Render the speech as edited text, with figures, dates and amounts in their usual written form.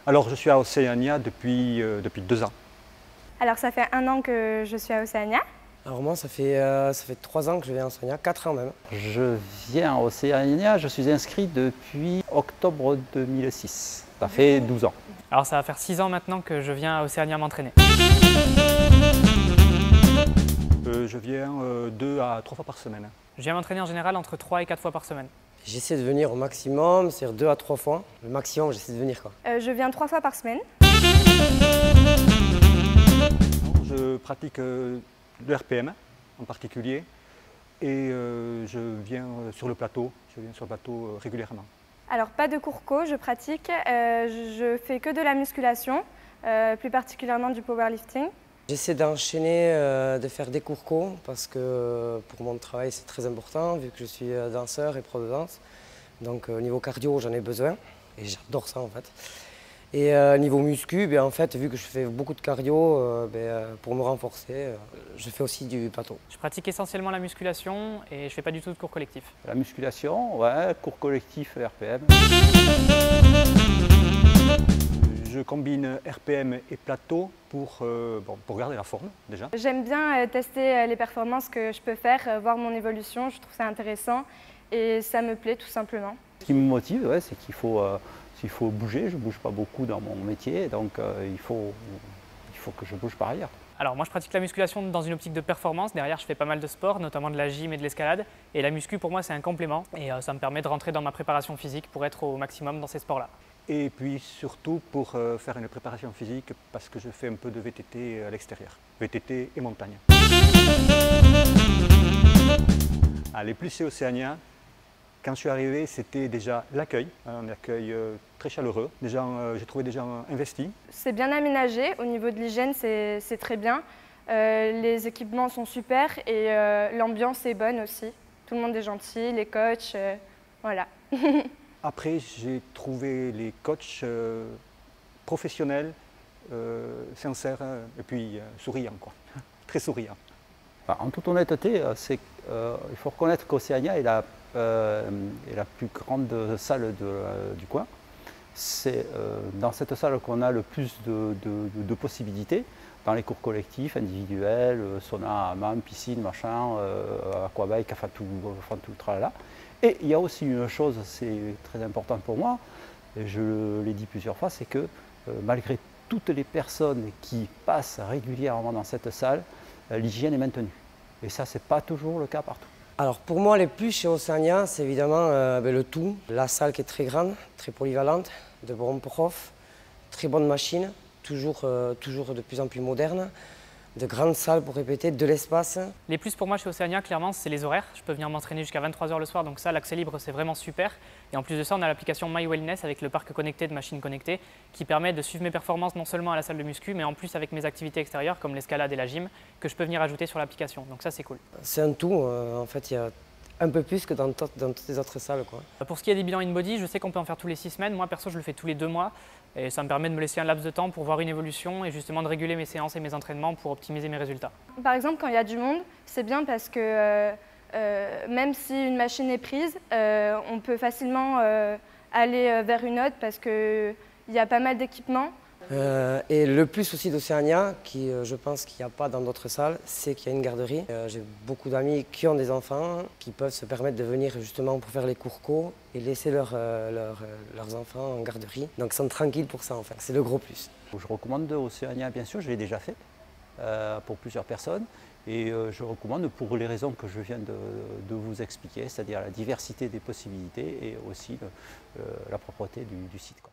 Alors je suis à Océania depuis 2 ans. Alors ça fait 1 an que je suis à Océania. Alors moi, ça fait 3 ans que je viens à Océania, 4 ans même. Je viens à Océania, je suis inscrit depuis octobre 2006. Ça fait 12 ans. Alors ça va faire 6 ans maintenant que je viens à Océania m'entraîner. Je viens 2 à 3 fois par semaine. Je viens m'entraîner en général entre 3 et 4 fois par semaine. J'essaie de venir au maximum, c'est-à-dire 2 à 3 fois. Le maximum, j'essaie de venir quoi. Je viens 3 fois par semaine. Je pratique le RPM en particulier et je viens sur le plateau, régulièrement. Alors pas de cours co, je pratique. Je fais que de la musculation, plus particulièrement du powerlifting. J'essaie d'enchaîner, de faire des cours co parce que pour mon travail c'est très important vu que je suis danseur et pro de danse. Donc au niveau cardio j'en ai besoin et j'adore ça en fait. Et niveau muscu, en fait, vu que je fais beaucoup de cardio, pour me renforcer, je fais aussi du plateau. Je pratique essentiellement la musculation et je fais pas du tout de cours collectifs. La musculation, ouais, cours collectif RPM. Je combine RPM et plateau pour garder la forme déjà. J'aime bien tester les performances que je peux faire, voir mon évolution, je trouve ça intéressant et ça me plaît tout simplement. Ce qui me motive, ouais, c'est qu'il faut bouger. Je ne bouge pas beaucoup dans mon métier, donc il faut que je bouge par ailleurs. Alors moi je pratique la musculation dans une optique de performance. Derrière je fais pas mal de sport, notamment de la gym et de l'escalade. Et la muscu pour moi c'est un complément et ça me permet de rentrer dans ma préparation physique pour être au maximum dans ces sports-là. Et puis surtout pour faire une préparation physique parce que je fais un peu de VTT à l'extérieur, VTT et montagne. Les plus c'est Océania. Quand je suis arrivé, c'était déjà l'accueil, un accueil très chaleureux. J'ai trouvé des gens investis. C'est bien aménagé, au niveau de l'hygiène c'est très bien. Les équipements sont super et l'ambiance est bonne aussi. Tout le monde est gentil, les coachs, voilà. Après, j'ai trouvé les coachs professionnels, sincères et puis souriants, quoi. Très souriants. En toute honnêteté, il faut reconnaître qu'Océania est la plus grande salle du coin. C'est dans cette salle qu'on a le plus de possibilités, dans les cours collectifs, individuels, sauna, hammam, piscine, machin, aquabike, enfin tout le tralala. Et il y a aussi une chose, c'est très important pour moi, et je l'ai dit plusieurs fois, c'est que malgré toutes les personnes qui passent régulièrement dans cette salle, l'hygiène est maintenue. Et ça, c'est pas toujours le cas partout. Alors pour moi, les plus chez Océania, c'est évidemment le tout. La salle qui est très grande, très polyvalente, de bons profs, très bonnes machines, toujours de plus en plus modernes, de grandes salles pour répéter, de l'espace. Les plus pour moi chez Océania, clairement, c'est les horaires. Je peux venir m'entraîner jusqu'à 23 h le soir, donc ça, l'accès libre, c'est vraiment super. Et en plus de ça, on a l'application My Wellness avec le parc connecté de machines connectées qui permet de suivre mes performances non seulement à la salle de muscu, mais en plus avec mes activités extérieures comme l'escalade et la gym que je peux venir ajouter sur l'application. Donc ça, c'est cool. C'est un tout, en fait, il y a un peu plus que dans toutes les autres salles, quoi. Pour ce qui est des bilans in-body, je sais qu'on peut en faire tous les 6 semaines. Moi, perso, je le fais tous les 2 mois. Et ça me permet de me laisser un laps de temps pour voir une évolution et justement de réguler mes séances et mes entraînements pour optimiser mes résultats. Par exemple, quand il y a du monde, c'est bien parce que même si une machine est prise, on peut facilement aller vers une autre parce qu'il y a pas mal d'équipements. Et le plus aussi d'Océania, qui je pense qu'il n'y a pas dans d'autres salles, c'est qu'il y a une garderie. J'ai beaucoup d'amis qui ont des enfants, qui peuvent se permettre de venir justement pour faire les cours co et laisser leurs enfants en garderie. Donc ils sont tranquilles pour ça en fait, c'est le gros plus. Je recommande Océania, bien sûr, je l'ai déjà fait pour plusieurs personnes. Et je recommande pour les raisons que je viens de vous expliquer, c'est-à-dire la diversité des possibilités et aussi la propreté du site, quoi.